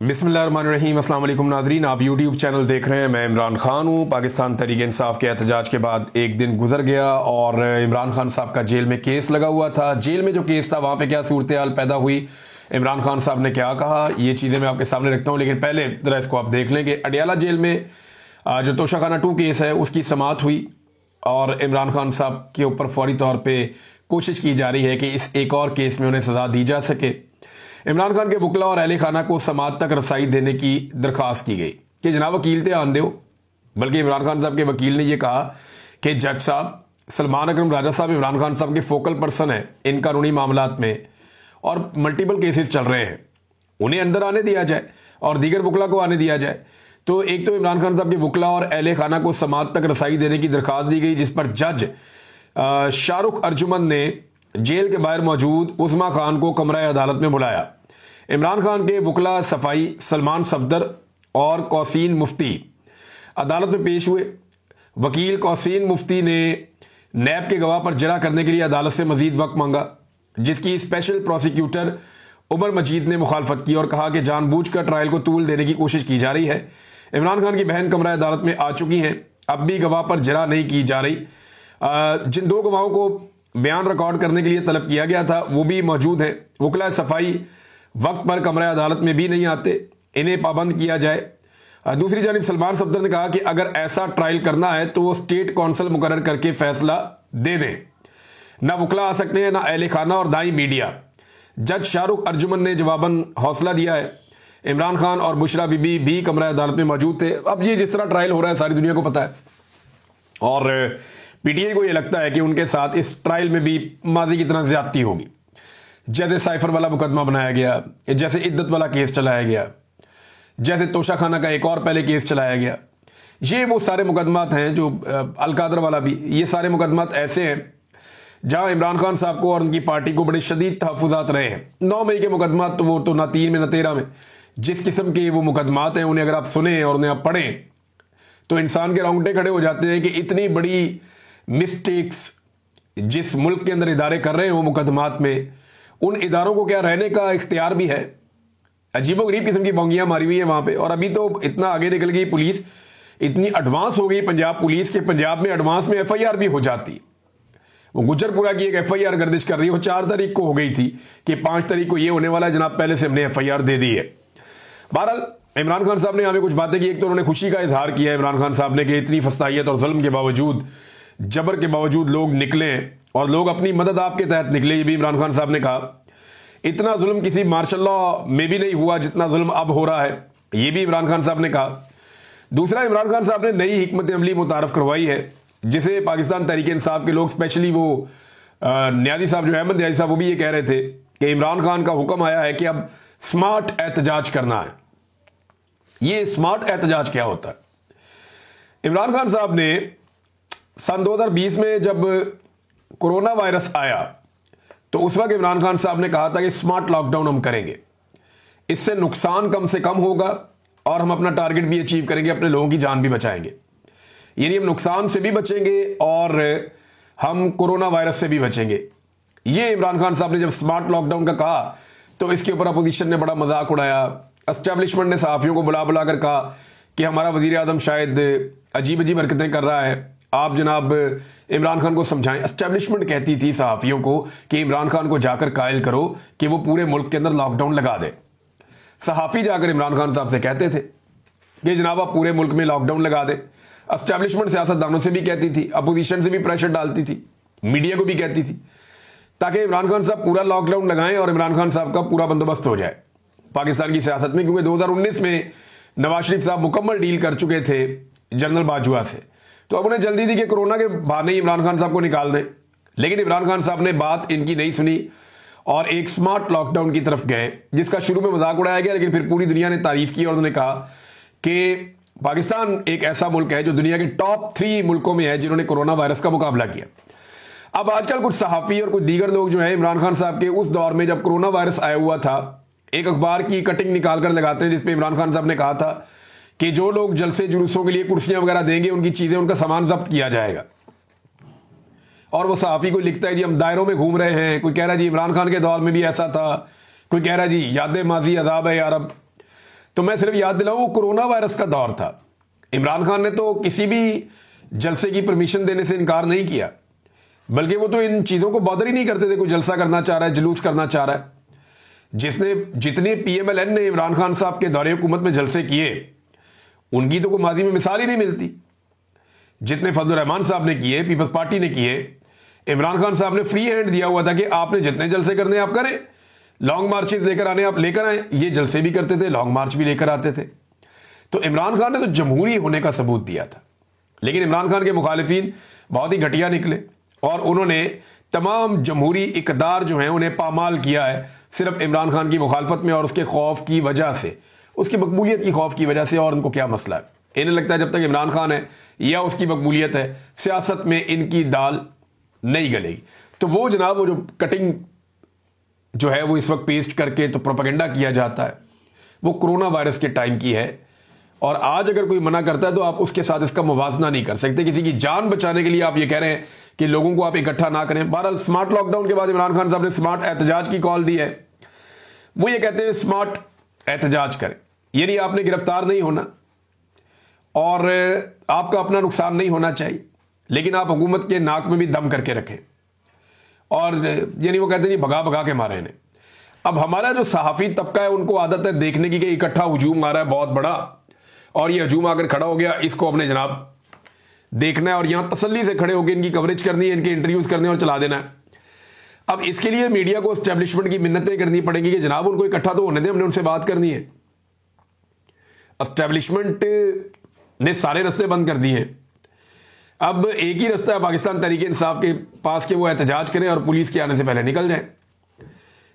बिस्मिल्लाहिर्रहमानिर्रहीम। अस्सलाम वालेकुम नाज़रीन, आप यूट्यूब चैनल देख रहे हैं। मैं इमरान खान हूँ। पाकिस्तान तहरीक इंसाफ के एहतजाज के बाद एक दिन गुजर गया और इमरान खान साहब का जेल में केस लगा हुआ था। जेल में जो केस था वहाँ पे क्या सूरत हाल पैदा हुई, इमरान खान साहब ने क्या कहा, ये चीज़ें मैं आपके सामने रखता हूँ। लेकिन पहले ज़रा इसको आप देख लें कि अडियाला जेल में जो तोशाखाना 2 केस है उसकी समाअत हुई और इमरान खान साहब के ऊपर फौरी तौर पर कोशिश की जा रही है कि इस एक और केस में उन्हें सज़ा दी जा सके। इमरान खान के वकला और अहले खाना को समाअत तक रसाई देने की दरख्वास्त की गई कि जनाब वकील थे आन दो। बल्कि इमरान खान साहब के वकील ने यह कहा कि जज साहब सलमान अकरम राजा साहब इमरान खान साहब के फोकल पर्सन हैं इन कानूनी मामलात में और मल्टीपल केसेस चल रहे हैं, उन्हें अंदर आने दिया जाए और दीगर वकला को आने दिया जाए। तो एक तो इमरान खान साहब के वकला और अहले खाना को समाअत तक रसाई देने की दरख्वास्त दी गई, जिस पर जज शाहरुख अर्जुमन ने जेल के बाहर मौजूद उस्मा खान को कमरा अदालत में बुलाया। इमरान खान के वकला सफाई सलमान सफदर और कौसीन मुफ्ती अदालत में पेश हुए। वकील कौसीन मुफ्ती ने नैब के गवाह पर जरा करने के लिए अदालत से मजीद वक्त मांगा, जिसकी स्पेशल प्रोसिक्यूटर उमर मजीद ने मुखालफत की और कहा कि जानबूझकर ट्रायल को तूल देने की कोशिश की जा रही है। इमरान खान की बहन कमरा अदालत में आ चुकी हैं, अब भी गवाह पर जरा नहीं की जा रही। जिन 2 गवाहों को बयान रिकॉर्ड करने के लिए तलब किया गया था वो भी मौजूद हैं। वकला सफाई वक्त पर कमरा अदालत में भी नहीं आते, इन्हें पाबंद किया जाए। दूसरी जानिब सलमान सफदर ने कहा कि अगर ऐसा ट्रायल करना है तो वो स्टेट कौंसल मुकर्रर करके फैसला दे दें, ना वकला आ सकते हैं ना अहले खाना और ना ही मीडिया। जज शाहरुख अर्जुमन ने जवाबन हौसला दिया है। इमरान खान और बुशरा बीबी भी कमरा अदालत में मौजूद थे। अब ये जिस तरह ट्रायल हो रहा है सारी दुनिया को पता है और पीटीआई को ये लगता है कि उनके साथ इस ट्रायल में भी माजी की तरह ज्यादती होगी। जैसे साइफर वाला मुकदमा बनाया गया, जैसे इद्दत वाला केस चलाया गया, जैसे तोशाखाना का एक और पहले केस चलाया गया, ये वो सारे मुकदमात हैं जो अलकादर वाला भी, ये सारे मुकदमात ऐसे हैं जहां इमरान खान साहब को और उनकी पार्टी को बड़े शदीद तहफ़्फ़ुज़ात रहे हैं। 9 मई के मुकदमात तो वो तो ना 3 में ना 13 में, जिस किस्म के वो मुकदमात हैं उन्हें अगर आप सुने और उन्हें आप पढ़ें तो इंसान के रोंगटे खड़े हो जाते हैं कि इतनी बड़ी मिस्टेक्स जिस मुल्क के अंदर इदारे कर रहे हैं वो मुकदमात में, उन इदारों को क्या रहने का इख्तियार भी है। अजीबोगरीब किस्म की बोंगियां मारी हुई है वहां पे। और अभी तो इतना आगे निकल गई पुलिस, इतनी एडवांस हो गई पंजाब पुलिस के पंजाब में एडवांस में एफआईआर भी हो जाती। वो गुजरपुरा की एक एफआईआर गर्दिश कर रही है, वो 4 तारीख को हो गई थी कि 5 तारीख को ये होने वाला है जनाब, पहले से हमने एफआईआर दे दी है। बहरहाल इमरान खान साहब ने हमें कुछ बातें की। एक तो उन्होंने खुशी का इजहार किया इमरान खान साहब ने कि इतनी फस्तायत और जुल्म के बावजूद, जबर के बावजूद लोग निकले और लोग अपनी मदद आपके तहत निकले। ये भी इमरान खान साहब ने कहा। इतना जुल्म किसी मार्शल लॉ में भी नहीं हुआ जितना जुल्म अब हो रहा है, ये भी इमरान खान साहब ने कहा। दूसरा, इमरान खान साहब ने नई हिकमत अमली मुतारफ करवाई है, जिसे पाकिस्तान तहरीक इंसाफ के लोग, स्पेशली वो न्याजी साहब जो अहमद न्याजी साहब, वो भी ये कह रहे थे कि इमरान खान का हुक्म आया है कि अब स्मार्ट एहतजाज करना है। ये स्मार्ट एहतजाज क्या होता है? इमरान खान साहब ने सन 2020 में जब कोरोना वायरस आया तो उस वक्त इमरान खान साहब ने कहा था कि स्मार्ट लॉकडाउन हम करेंगे, इससे नुकसान कम से कम होगा और हम अपना टारगेट भी अचीव करेंगे, अपने लोगों की जान भी बचाएंगे। यानी हम नुकसान से भी बचेंगे और हम कोरोना वायरस से भी बचेंगे। ये इमरान खान साहब ने जब स्मार्ट लॉकडाउन का कहा तो इसके ऊपर अपोजिशन ने बड़ा मजाक उड़ाया। एस्टेब्लिशमेंट ने सहाफ़ियों को बुला बुला कर कहा कि हमारा वजीर आज़म शायद अजीब अजीब हरकतें कर रहा है, आप जनाब इमरान खान को समझाएं। एस्टेब्लिशमेंट कहती थी सहाफ़ियों को कि इमरान खान को जाकर कायल करो कि वो पूरे मुल्क के अंदर लॉकडाउन लगा दे। सहाफ़ी जाकर इमरान खान साहब से कहते थे कि जनाब आप पूरे मुल्क में लॉकडाउन लगा दे। एस्टेब्लिशमेंट सियासतदानों से भी कहती थी, अपोजिशन से भी प्रेशर डालती थी, मीडिया को भी कहती थी, ताकि इमरान खान साहब पूरा लॉकडाउन लगाएं और इमरान खान साहब का पूरा बंदोबस्त हो जाए पाकिस्तान की सियासत में। क्योंकि 2019 में नवाज शरीफ साहब मुकम्मल डील कर चुके थे जनरल बाजवा से, तो अब उन्हें जल्दी थी कि कोरोना के बहाने ही इमरान खान साहब को निकाल दें। लेकिन इमरान खान साहब ने बात इनकी नहीं सुनी और एक स्मार्ट लॉकडाउन की तरफ गए, जिसका शुरू में मजाक उड़ाया गया, लेकिन फिर पूरी दुनिया ने तारीफ की और उन्होंने कहा कि पाकिस्तान एक ऐसा मुल्क है जो दुनिया के टॉप 3 मुल्कों में है जिन्होंने कोरोना वायरस का मुकाबला किया। अब आजकल कुछ सहाफ़ी और कुछ दीगर लोग जो है इमरान खान साहब के उस दौर में जब कोरोना वायरस आया हुआ था, एक अखबार की कटिंग निकाल कर लगाते हैं जिसपे इमरान खान साहब ने कहा था कि जो लोग जलसे जुलूसों के लिए कुर्सियां वगैरह देंगे उनकी चीजें, उनका सामान जब्त किया जाएगा। और वो सहाफ़ी को लिखता है जी हम दायरों में घूम रहे हैं, कोई कह रहा है जी इमरान खान के दौर में भी ऐसा था, कोई कह रहा है जी याद माजी अदाब है यार। अब तो मैं सिर्फ याद दिलाऊं, वो कोरोना वायरस का दौर था। इमरान खान ने तो किसी भी जलसे की परमिशन देने से इनकार नहीं किया, बल्कि वो तो इन चीज़ों को बॉदर ही नहीं करते थे। कोई जलसा करना चाह रहा है, जुलूस करना चाह रहा है। जितने PMLN ने इमरान खान साहब के दौरे हुकूमत में जलसे किए, उनकी तो कोई माजी में मिसाल ही नहीं मिलती। जितने फजलुर रहमान साहब ने किए, पीपल्स पार्टी ने किए, इमरान खान साहब ने फ्री हैंड दिया हुआ था कि आपने जितने जलसे करने आप करें, लॉन्ग मार्चेस लेकर आने आप लेकर आए। ये जलसे भी करते थे, लॉन्ग मार्च भी लेकर आते थे। तो इमरान खान ने तो जमहूरी होने का सबूत दिया था। लेकिन इमरान खान के मुखालिफिन बहुत ही घटिया निकले और उन्होंने तमाम जमहूरी इकदार जो हैं उन्हें पामाल किया है, सिर्फ इमरान खान की मुखालफत में और उसके खौफ की वजह से, उसकी मकबूलियत की खौफ की वजह से। और उनको क्या मसला है? इन्हें लगता है जब तक इमरान खान है या उसकी मकबूलियत है, सियासत में इनकी दाल नहीं गलेगी। तो वो जनाब, वो जो कटिंग जो है वो इस वक्त पेस्ट करके तो प्रोपेगेंडा किया जाता है, वो कोरोना वायरस के टाइम की है। और आज अगर कोई मना करता है तो आप उसके साथ इसका मुवाजना नहीं कर सकते। किसी की जान बचाने के लिए आप ये कह रहे हैं कि लोगों को आप इकट्ठा ना करें। बहरहाल स्मार्ट लॉकडाउन के बाद इमरान खान साहब ने स्मार्ट एहतजाज की कॉल दी है। वो ये कहते हैं स्मार्ट एहतजाज करें, यानी आपने गिरफ्तार नहीं होना और आपका अपना नुकसान नहीं होना चाहिए, लेकिन आप हुकूमत के नाक में भी दम करके रखें। और यानी वो कहते हैं भगा भगा के मारे इन्हें। अब हमारा जो सहाफ़ी तबका है उनको आदत है देखने की कि इकट्ठा हजूम आ रहा है बहुत बड़ा, और ये हजूम आकर खड़ा हो गया, इसको अपने जनाब देखना है और यहां तसल्ली से खड़े होकर इनकी कवरेज करनी है, इनके इंटरव्यूज करने और चला देना है। अब इसके लिए मीडिया को एस्टेब्लिशमेंट की मिन्नतें करनी पड़ेंगी कि जनाब उनको इकट्ठा तो होने दें, हमने उनसे बात करनी है। एस्टेब्लिशमेंट ने सारे रास्ते बंद कर दिए। अब एक ही रास्ता है पाकिस्तान तहरीक इंसाफ के पास कि वो एहतजाज करें और पुलिस के आने से पहले निकल जाएं,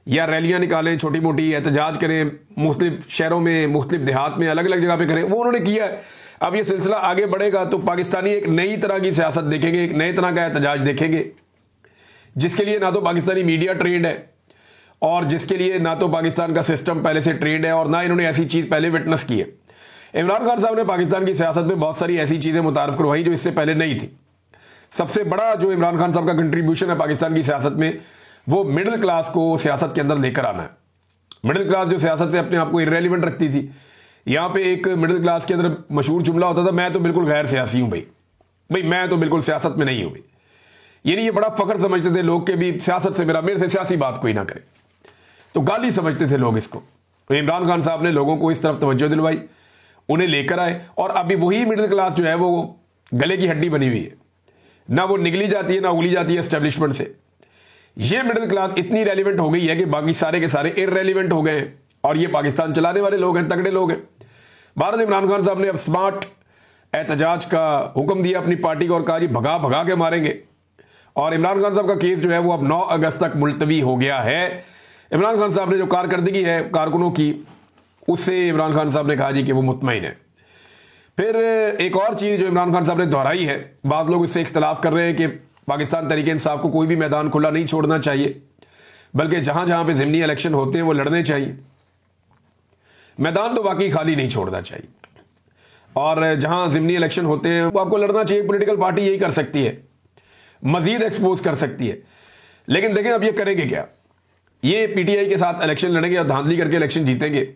या रैलियां निकालें, छोटी मोटी एहतजाज करें, मुख्तलिफ शहरों में, मुख्तलिफ देहात में, अलग अलग जगह पे करें। वो उन्होंने किया है। अब ये सिलसिला आगे बढ़ेगा तो पाकिस्तानी एक नई तरह की सियासत देखेंगे, एक नए तरह का एहतजाज देखेंगे, जिसके लिए ना तो पाकिस्तानी मीडिया ट्रेंड है और जिसके लिए ना तो पाकिस्तान का सिस्टम पहले से ट्रेंड है और ना इन्होंने ऐसी चीज़ पहले विटनेस की है। इमरान खान साहब ने पाकिस्तान की सियासत में बहुत सारी ऐसी चीज़ें मुतारफ करवाई जो इससे पहले नहीं थी। सबसे बड़ा जो इमरान खान साहब का कंट्रीब्यूशन है पाकिस्तान की सियासत में, वो मिडिल क्लास को सियासत के अंदर लेकर आना है। मिडिल क्लास जो सियासत से अपने आप को इररेलेवेंट रखती थी, यहाँ पे एक मिडिल क्लास के अंदर मशहूर जुमला होता था, मैं तो बिल्कुल गैर सियासी हूँ भाई मैं तो बिल्कुल सियासत में नहीं हूँ भाई। यानी ये बड़ा फख्र समझते थे लोग के भी सियासत से मेरे से सियासी बात कोई ना करे, तो गाली समझते थे लोग इसको। तो इमरान खान साहब ने लोगों को इस तरफ तवज्जो दिलवाई, उन्हें लेकर आए और अभी वही मिडिल क्लास जो है वो गले की हड्डी बनी हुई है, ना वो निगली जाती है ना उगली जाती है एस्टेब्लिशमेंट से। ये मिडिल क्लास इतनी रेलिवेंट हो गई है कि बाकी सारे के सारे इररेलिवेंट हो गए हैं और ये पाकिस्तान चलाने वाले लोग हैं, तगड़े लोग हैं। भारत इमरान खान साहब ने अब स्मार्ट एहतजाज का हुक्म दिया अपनी पार्टी को और कहा जी भगा भगा के मारेंगे। और इमरान खान साहब का केस जो है वो अब 9 अगस्त तक मुलतवी हो गया है। इमरान खान साहब ने जो कारकर्दगी है कारकुनों की, उससे इमरान खान साहब ने कहा जी कि वो मुतमईन है। फिर एक और चीज़ जो इमरान खान साहब ने दोहराई है, बाद लोग इससे इख्तलाफ कर रहे हैं कि पाकिस्तान तहरीक इंसाफ को कोई भी मैदान खुला नहीं छोड़ना चाहिए, बल्कि जहां जहां पे ज़िमनी इलेक्शन होते हैं वो लड़ने चाहिए। मैदान तो वाकई खाली नहीं छोड़ना चाहिए और जहां ज़िमनी इलेक्शन होते हैं वो आपको लड़ना चाहिए। पॉलिटिकल पार्टी यही कर सकती है, मजीद एक्सपोज कर सकती है। लेकिन देखें अब ये करेंगे क्या? ये PTI के साथ इलेक्शन लड़ेंगे और धांधली करके इलेक्शन जीतेंगे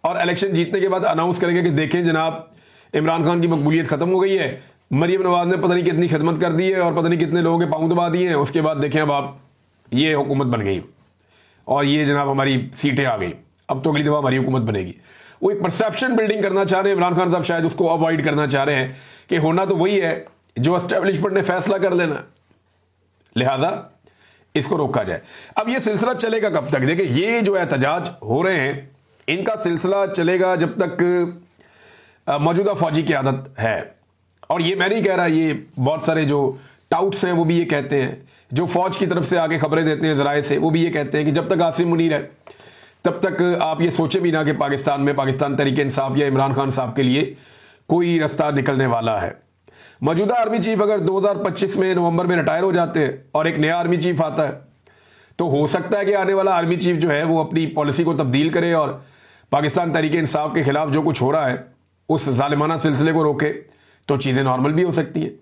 और इलेक्शन जीतने के बाद अनाउंस करेंगे कि देखें जनाब इमरान खान की मकबूलियत खत्म हो गई है, मरीम नवाज ने पता नहीं कितनी खिदमत कर दी है और पता नहीं कितने लोगों के पांव दबा दिए हैं, उसके बाद देखें अब आप ये हुकूमत बन गई और ये जनाब हमारी सीटें आ गई, अब तो अगली दफा हमारी हुकूमत बनेगी। वो एक परसेप्शन बिल्डिंग करना चाह रहे हैं इमरान खान साहब, शायद उसको अवॉइड करना चाह रहे हैं कि होना तो वही है जो एस्टेब्लिशमेंट ने फैसला कर लेना, लिहाजा इसको रोका जाए। अब ये सिलसिला चलेगा कब तक? देखिए ये जो एहतजाज हो रहे हैं इनका सिलसिला चलेगा जब तक मौजूदा फौजी की आदत है। और ये मैं नहीं कह रहा, ये बहुत सारे जो टाउट्स हैं वो भी ये कहते हैं, जो फौज की तरफ से आके खबरें देते हैं ज़राए से, वो भी ये कहते हैं कि जब तक आसिम मुनीर है तब तक आप ये सोचे भी ना कि पाकिस्तान में पाकिस्तान तहरीक इंसाफ या इमरान खान साहब के लिए कोई रास्ता निकलने वाला है। मौजूदा आर्मी चीफ अगर 2025 में नवंबर में रिटायर हो जाते हैं और एक नया आर्मी चीफ आता है तो हो सकता है कि आने वाला आर्मी चीफ जो है वो अपनी पॉलिसी को तब्दील करे और पाकिस्तान तहरीक इंसाफ के खिलाफ जो कुछ हो रहा है उस जालिमाना सिलसिले को रोके, तो चीज़ें नॉर्मल भी हो सकती है।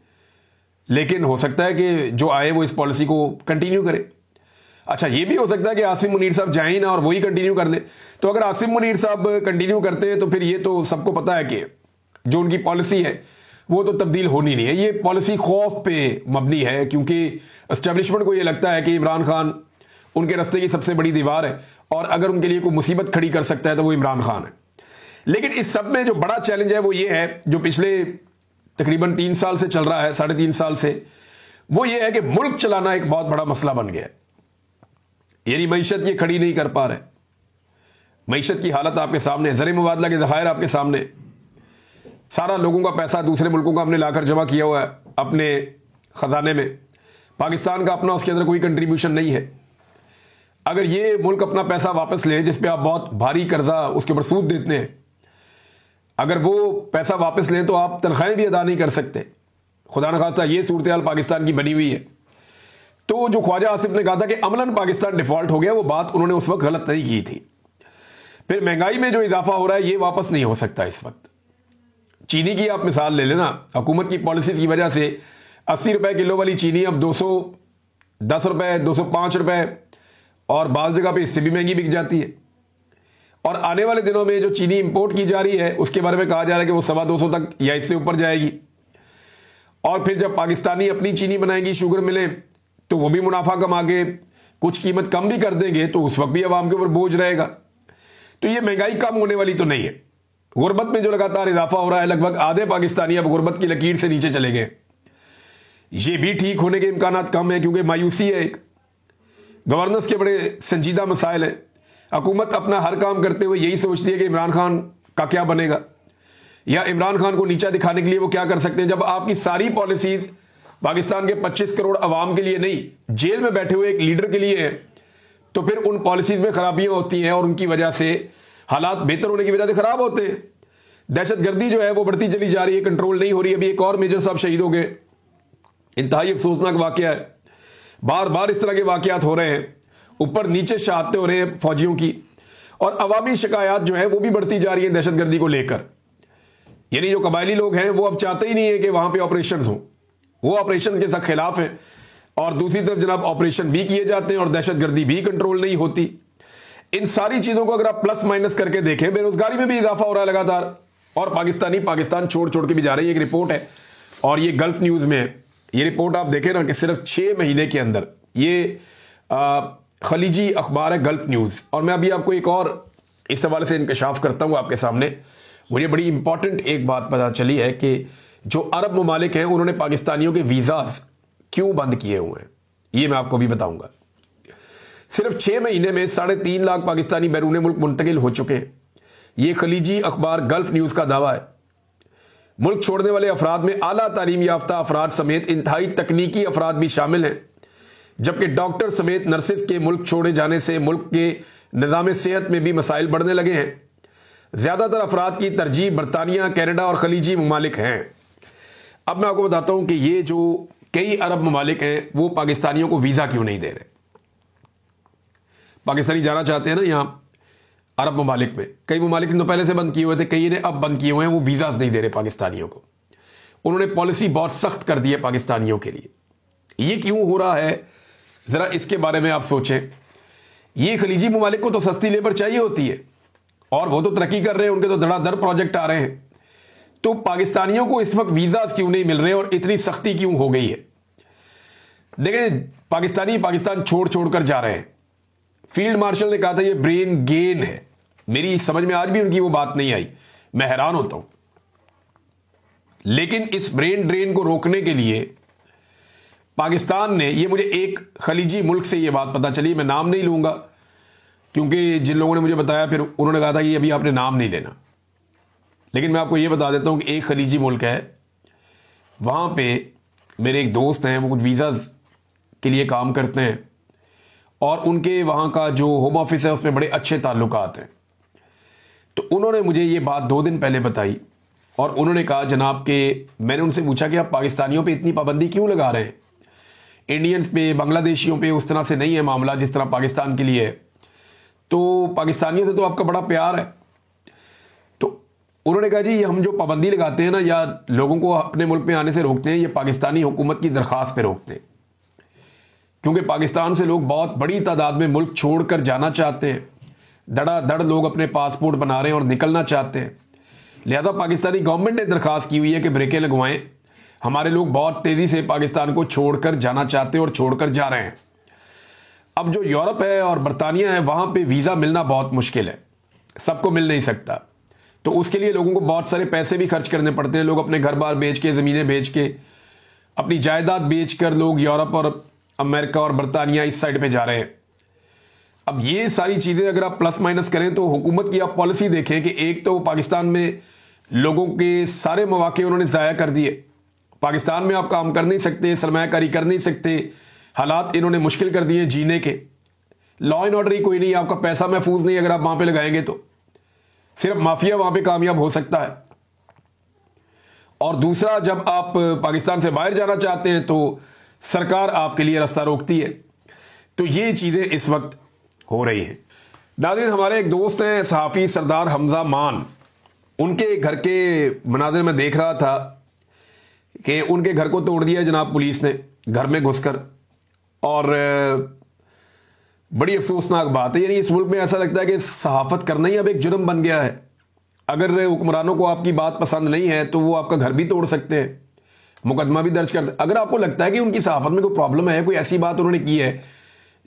लेकिन हो सकता है कि जो आए वो इस पॉलिसी को कंटिन्यू करे। अच्छा, ये भी हो सकता है कि आसिम मुनीर साहब जाए ही ना और वही कंटिन्यू कर ले। तो अगर आसिम मुनीर साहब कंटिन्यू करते हैं तो फिर ये तो सबको पता है कि जो उनकी पॉलिसी है वो तो तब्दील होनी नहीं है। ये पॉलिसी खौफ पे मबनी है, क्योंकि एस्टेब्लिशमेंट को ये लगता है कि इमरान खान उनके रास्ते की सबसे बड़ी दीवार है और अगर उनके लिए कोई मुसीबत खड़ी कर सकता है तो वो इमरान खान है। लेकिन इस सब में जो बड़ा चैलेंज है वो ये है, जो पिछले तकरीबन 3 साल से चल रहा है, 3.5 साल से, वो ये है कि मुल्क चलाना एक बहुत बड़ा मसला बन गया है। यानी मईशत ये खड़ी नहीं कर पा रहे। मईशत की हालत आपके सामने, ज़र मुबादला के ज़खायर आपके सामने, सारा लोगों का पैसा दूसरे मुल्कों का हमने लाकर जमा किया हुआ है अपने ख़जाने में। पाकिस्तान का अपना उसके अंदर कोई कंट्रीब्यूशन नहीं है। अगर ये मुल्क अपना पैसा वापस ले, जिस पे आप बहुत भारी कर्जा उसके ऊपर सूद देते हैं, अगर वो पैसा वापस लें तो आप तनख्वाहें भी अदा नहीं कर सकते। खुदा न खास्ता ये सूरत हाल पाकिस्तान की बनी हुई है। तो जो ख्वाजा आसिफ ने कहा था कि अमलन पाकिस्तान डिफॉल्ट हो गया, वो बात उन्होंने उस वक्त गलत नहीं की थी। फिर महंगाई में जो इजाफा हो रहा है ये वापस नहीं हो सकता इस वक्त। चीनी की आप मिसाल ले लेना, हुकूमत की पॉलिसी की वजह से 80 रुपए किलो वाली चीनी अब 210 रुपए, 205 रुपए और बाज़ जगह पे इससे भी महंगी बिक जाती है। और आने वाले दिनों में जो चीनी इंपोर्ट की जा रही है उसके बारे में कहा जा रहा है कि वो 225 तक या इससे ऊपर जाएगी। और फिर जब पाकिस्तानी अपनी चीनी बनाएंगी, शुगर मिले, तो वो भी मुनाफा कमा के कुछ कीमत कम भी कर देंगे, तो उस वक्त भी अवाम के ऊपर बोझ रहेगा। तो ये महंगाई कम होने वाली तो नहीं है। गुर्बत में जो लगातार इजाफा हो रहा है, लगभग आधे पाकिस्तानी अब गुर्बत की लकीर से नीचे चले गए। ये भी ठीक होने के इम्कानात कम है, क्योंकि मायूसी है, एक गवर्नेंस के बड़े संजीदा मसाइल हैं। हुकूमत अपना हर काम करते हुए यही सोचती है कि इमरान खान का क्या बनेगा, या इमरान खान को नीचा दिखाने के लिए वो क्या कर सकते हैं। जब आपकी सारी पॉलिसीज पाकिस्तान के 25 करोड़ अवाम के लिए नहीं, जेल में बैठे हुए एक लीडर के लिए है, तो फिर उन पॉलिसीज में खराबियां होती हैं और उनकी वजह से हालात बेहतर होने की वजह से खराब होते हैं। दहशतगर्दी जो है वो बढ़ती चली जा रही है, कंट्रोल नहीं हो रही। अभी एक और मेजर साहब शहीद हो गए, इंतहाई अफसोसनाक वाकया है। बार बार इस तरह के वाकयात हो रहे हैं, ऊपर नीचे शहादतें हो रहे हैं फौजियों की, और अवामी शिकायत जो है वो भी बढ़ती जा रही है दहशतगर्दी को लेकर। यानी जो कबायली लोग हैं वो अब चाहते ही नहीं है कि वहां पे ऑपरेशन हो, वो ऑपरेशन के सख्त खिलाफ हैं। और दूसरी तरफ जनाब ऑपरेशन भी किए जाते हैं और दहशतगर्दी भी कंट्रोल नहीं होती। इन सारी चीजों को अगर आप प्लस माइनस करके देखें, बेरोजगारी में भी इजाफा हो रहा है लगातार, और पाकिस्तानी पाकिस्तान छोड़ छोड़ के भी जा रही है। एक रिपोर्ट है और ये गल्फ न्यूज में है। ये रिपोर्ट आप देखें ना कि सिर्फ 6 महीने के अंदर, ये खलीजी अखबार है गल्फ न्यूज। और मैं अभी आपको एक और इस हवाले से इंकशाफ करता हूं आपके सामने। मुझे बड़ी इंपॉर्टेंट एक बात पता चली है कि जो अरब ममालिक हैं उन्होंने पाकिस्तानियों के वीज़ाज क्यों बंद किए हुए हैं, ये मैं आपको भी बताऊंगा। सिर्फ 6 महीने में 3.5 लाख पाकिस्तानी बैरून मुल्क मुंतकिल हो चुके हैं। ये खलीजी अखबार गल्फ न्यूज़ का दावा है। मुल्क छोड़ने वाले अफराद में आला तालीम याफ्ता अफराद समेत इंतहाई तकनीकी अफराद भी शामिल हैं, जबकि डॉक्टर समेत नर्सिस के मुल्क छोड़े जाने से मुल्क के निज़ाम सेहत में भी मसाइल बढ़ने लगे हैं। ज़्यादातर अफराद की तरजीह बरतानिया, कनाडा और खलीजी ममालिक हैं। अब मैं आपको बताता हूं कि ये जो कई अरब ममालिक हैं वो पाकिस्तानियों को वीज़ा क्यों नहीं दे रहे। पाकिस्तानी जाना चाहते हैं ना यहाँ अरब ममालिक में, कई ममालिक ने तो पहले से बंद किए हुए थे, कई ने अब बंद किए हुए हैं, वो वीज़ा नहीं दे रहे पाकिस्तानियों को। उन्होंने पॉलिसी बहुत सख्त कर दी है पाकिस्तानियों के लिए। ये क्यों हो रहा है, ज़रा इसके बारे में आप सोचें। ये खलीजी ममालिक को तो सस्ती लेबर चाहिए होती है और वो तो तरक्की कर रहे हैं, उनके तो धड़ाधड़ प्रोजेक्ट आ रहे हैं। तो पाकिस्तानियों को इस वक्त वीज़ाज क्यों नहीं मिल रहे और इतनी सख्ती क्यों हो गई है। देखें, पाकिस्तानी पाकिस्तान छोड़ छोड़ कर जा रहे हैं। फील्ड मार्शल ने कहा था ये ब्रेन गेन है, मेरी समझ में आज भी उनकी वो बात नहीं आई, मैं हैरान होता हूं। लेकिन इस ब्रेन ड्रेन को रोकने के लिए पाकिस्तान ने, ये मुझे एक खलीजी मुल्क से ये बात पता चली, मैं नाम नहीं लूंगा क्योंकि जिन लोगों ने मुझे बताया फिर उन्होंने कहा था कि अभी आपने नाम नहीं लेना, लेकिन मैं आपको ये बता देता हूं कि एक खलीजी मुल्क है, वहां पे मेरे एक दोस्त हैं, वो कुछ वीज़ाज के लिए काम करते हैं और उनके वहाँ का जो होम ऑफिस है उसमें बड़े अच्छे ताल्लुकात हैं। तो उन्होंने मुझे ये बात 2 दिन पहले बताई और उन्होंने कहा जनाब के, मैंने उनसे पूछा कि आप पाकिस्तानियों पे इतनी पाबंदी क्यों लगा रहे हैं, इंडियंस पे, बांग्लादेशियों पे उस तरह से नहीं है मामला जिस तरह पाकिस्तान के लिए है, तो पाकिस्तानियों से तो आपका बड़ा प्यार है। तो उन्होंने कहा जी हम जो पाबंदी लगाते हैं ना या लोगों को अपने मुल्क में आने से रोकते हैं, ये पाकिस्तानी हुकूमत की दरख्वास्त पे रोकते हैं। क्योंकि पाकिस्तान से लोग बहुत बड़ी तादाद में मुल्क छोड़कर जाना चाहते हैं, धड़ाधड़ लोग अपने पासपोर्ट बना रहे हैं और निकलना चाहते हैं। लिहाजा पाकिस्तानी गवर्नमेंट ने दरख्वास्त की हुई है कि ब्रेकें लगवाएं, हमारे लोग बहुत तेज़ी से पाकिस्तान को छोड़कर जाना चाहते हैं और छोड़कर जा रहे हैं। अब जो यूरोप है और बरतानिया है, वहाँ पे वीज़ा मिलना बहुत मुश्किल है, सबको मिल नहीं सकता। तो उसके लिए लोगों को बहुत सारे पैसे भी खर्च करने पड़ते हैं। लोग अपने घर बार बेच के, ज़मीनें बेच के, अपनी जायदाद बेच कर लोग यूरोप और अमेरिका और बरतानिया इस साइड पे जा रहे हैं। अब ये सारी चीज़ें अगर आप प्लस माइनस करें तो हुकूमत की आप पॉलिसी देखें कि एक तो पाकिस्तान में लोगों के सारे मौके उन्होंने ज़ाया कर दिए। पाकिस्तान में आप काम कर नहीं सकते, सरमायाकारी कर नहीं सकते, हालात इन्होंने मुश्किल कर दिए जीने के। लॉ एंड ऑर्डर ही कोई नहीं, आपका पैसा महफूज नहीं अगर आप वहाँ पे लगाएंगे तो। सिर्फ माफिया वहाँ पे कामयाब हो सकता है। और दूसरा, जब आप पाकिस्तान से बाहर जाना चाहते हैं तो सरकार आपके लिए रास्ता रोकती है। तो ये चीज़ें इस वक्त हो रही हैं। नाज़रीन, हमारे एक दोस्त हैं सहाफ़ी सरदार हमजा मान, उनके घर के मनाज़िर में देख रहा था कि उनके घर को तोड़ दिया जनाब पुलिस ने घर में घुसकर। और बड़ी अफसोसनाक बात है, यानी इस मुल्क में ऐसा लगता है कि सहाफ़त करना ही अब एक जुर्म बन गया है। अगर हुक्मरानों को आपकी बात पसंद नहीं है तो वो आपका घर भी तोड़ सकते हैं, मुकदमा भी दर्ज करते। अगर आपको लगता है कि उनकी सहाफ़त में कोई प्रॉब्लम है, कोई ऐसी बात उन्होंने की है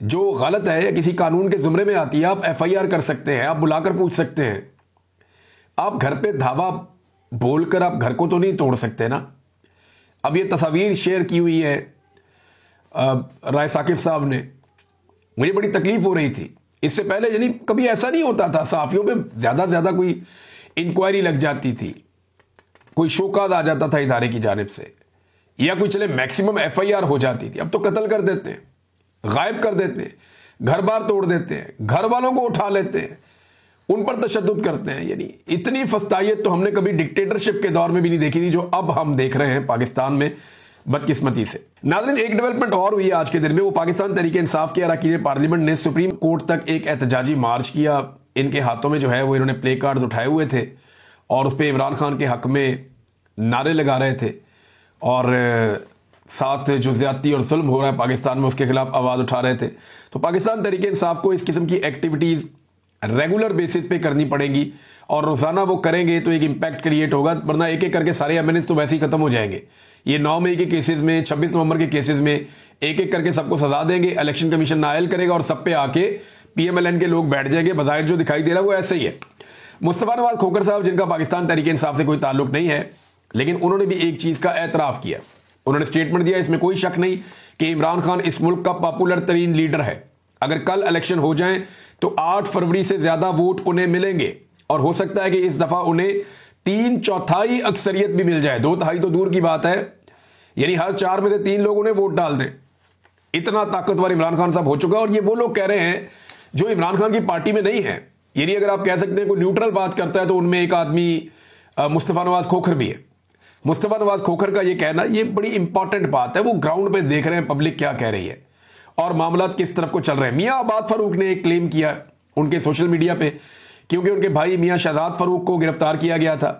जो गलत है या किसी कानून के ज़ुमरे में आती है, आप FIR कर सकते हैं, आप बुलाकर पूछ सकते हैं। आप घर पे धावा बोलकर आप घर को तो नहीं तोड़ सकते ना। अब ये तस्वीर शेयर की हुई है राय साकिब साहब ने, मुझे बड़ी तकलीफ हो रही थी। इससे पहले यानी कभी ऐसा नहीं होता था, सहाफ़ियों पे ज़्यादा से ज़्यादा कोई इंक्वायरी लग जाती थी, कोई शोकाद आ जाता था इदारे की जानिब से, या कोई चले मैक्सिमम FIR हो जाती थी। अब तो कत्ल कर देते हैं, गायब कर देते हैं, घर बार तोड़ देते हैं, घर वालों को उठा लेते हैं, उन पर तशद्दुद करते हैं। यानी इतनी फस्तायत तो हमने कभी डिक्टेटरशिप के दौर में भी नहीं देखी थी, जो अब हम देख रहे हैं पाकिस्तान में, बदकिस्मती से। नाज़रीन, एक डेवलपमेंट और हुई आज के दिन में, वो पाकिस्तान तहरीक इंसाफ के अरकान पार्लियामेंट ने सुप्रीम कोर्ट तक एक एहतजाजी मार्च किया। इनके हाथों में जो है वो इन्होंने प्ले कार्ड उठाए हुए थे और उस पर इमरान खान के हक में नारे लगा रहे थे, और साथ जो ज्यादती और जुल्म हो रहा है पाकिस्तान में उसके खिलाफ आवाज़ उठा रहे थे। तो पाकिस्तान तहरीक इंसाफ को इस किस्म की एक्टिविटीज़ रेगुलर बेसिस पे करनी पड़ेगी, और रोज़ाना वो करेंगे तो एक इम्पैक्ट क्रिएट होगा, वरना एक एक करके सारे MNAs तो वैसे ही ख़त्म हो जाएंगे। ये 9 मई के केसेस में, 26 नवंबर के केसेस में एक एक करके सबको सजा देंगे, इलेक्शन कमीशन नायल करेगा और सब पे आके PMLN के लोग बैठ जाएंगे। बज़ाहिर जो दिखाई दे रहा है वो ऐसे ही है। मुस्तफ़ा नवाज खोखर साहब, जिनका पाकिस्तान तहरीक इंसाफ से कोई ताल्लुक नहीं है, लेकिन उन्होंने भी एक चीज़ का एतराफ़ किया, उन्होंने स्टेटमेंट दिया, इसमें कोई शक नहीं कि इमरान खान इस मुल्क का पॉपुलर तरीन लीडर है। अगर कल इलेक्शन हो जाए तो 8 फरवरी से ज़्यादा वोट उन्हें मिलेंगे, और हो सकता है कि इस दफ़ा उन्हें 3/4 अक्सरियत भी मिल जाए। 2/3 तो दूर की बात है, यानी हर 4 में से 3 लोग उन्हें वोट डाल दें। इतना ताकतवर इमरान खान साहब हो चुका है। और ये वो लोग कह रहे हैं जो इमरान खान की पार्टी में नहीं है। यानी अगर आप कह सकते हैं कोई न्यूट्रल बात करता है तो उनमें एक आदमी मुस्तफ़ा नवाज खोखर भी है। मुस्तफ़ा नवाज खोखर का ये कहना, ये बड़ी इंपॉर्टेंट बात है, वो ग्राउंड पे देख रहे हैं पब्लिक क्या कह रही है और मामलात किस तरफ को चल रहे हैं। मियाँ आबाद फारूक ने एक क्लेम किया उनके सोशल मीडिया पे, क्योंकि उनके भाई मियाँ शहजाद फारूक को गिरफ्तार किया गया था।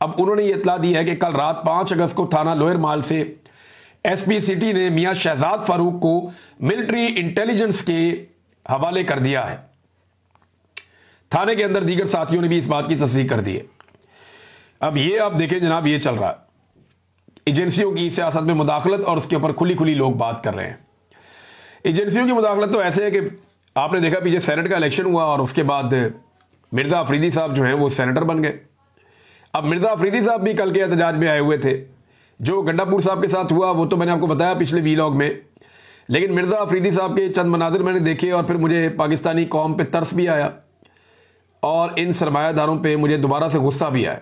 अब उन्होंने ये इतला दी है कि कल रात 5 अगस्त को थाना लोअर माल से SP सिटी ने मियाँ शहजाद फारूक को मिलिट्री इंटेलिजेंस के हवाले कर दिया है। थाने के अंदर दीगर साथियों ने भी इस बात की तस्दीक कर दी है। अब ये आप देखें जनाब, ये चल रहा है, एजेंसियों की सियासत में मुदाखलत, और उसके ऊपर खुली खुली लोग बात कर रहे हैं। एजेंसियों की मुदाखलत तो ऐसे है कि आपने देखा पीछे सेनेट का इलेक्शन हुआ और उसके बाद मिर्ज़ा अफरीदी साहब जो हैं वो सेनेटर बन गए। अब मिर्ज़ा अफरीदी साहब भी कल के एहतजाज में आए हुए थे। जो गंडापुर साहब के साथ हुआ वो तो मैंने आपको बताया पिछले वीलॉग में, लेकिन मिर्ज़ा अफरीदी साहब के चंद मनाजिर मैंने देखे और फिर मुझे पाकिस्तानी कौम पे तरस भी आया और इन सरमायादारों पे मुझे दोबारा से गुस्सा भी आया।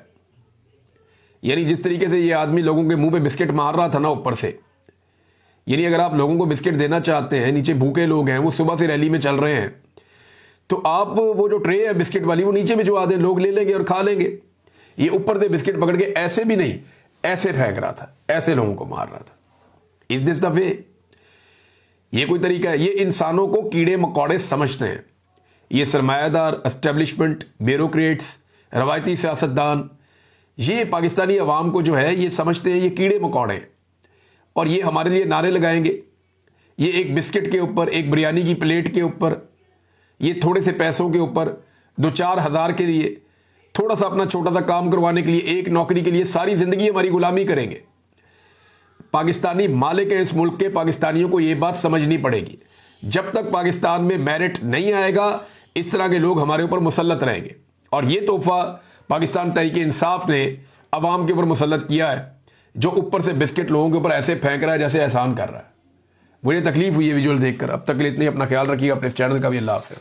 यानी जिस तरीके से ये आदमी लोगों के मुंह पे बिस्किट मार रहा था ना ऊपर से, यानी अगर आप लोगों को बिस्किट देना चाहते हैं, नीचे भूखे लोग हैं, वो सुबह से रैली में चल रहे हैं, तो आप वो जो ट्रे है बिस्किट वाली वो नीचे भिजवा दें, लोग ले लेंगे और खा लेंगे। ये ऊपर से बिस्किट पकड़ के ऐसे भी नहीं, ऐसे फेंक रहा था, ऐसे लोगों को मार रहा था। इस दिस द वे, ये कोई तरीका है? ये इंसानों को कीड़े मकोड़े समझते हैं। ये सरमायादार, एस्टेब्लिशमेंट, ब्यूरोक्रेट्स, रवायती सियासतदान, ये पाकिस्तानी अवाम को जो है ये समझते हैं ये कीड़े मकोड़े, और ये हमारे लिए नारे लगाएंगे, ये एक बिस्किट के ऊपर, एक बिरयानी की प्लेट के ऊपर, ये थोड़े से पैसों के ऊपर, 2-4 हज़ार के लिए, थोड़ा सा अपना छोटा सा काम करवाने के लिए, एक नौकरी के लिए सारी जिंदगी हमारी गुलामी करेंगे। पाकिस्तानी मालिक है इस मुल्क के, पाकिस्तानियों को यह बात समझनी पड़ेगी। जब तक पाकिस्तान में मेरिट नहीं आएगा, इस तरह के लोग हमारे ऊपर मुसल्लत रहेंगे। और ये तोहफा पाकिस्तान तहरीक इंसाफ ने अवाम के ऊपर मुसल्लत किया है, जो ऊपर से बिस्किट लोगों के ऊपर ऐसे फेंक रहा है जैसे एहसान कर रहा है। मुझे तकलीफ हुई है विजुअल देखकर। अब तक के लिए इतनी, अपना ख्याल रखिएगा, अपने इस चैनल का भी। अल्लाह हाफ़िज़।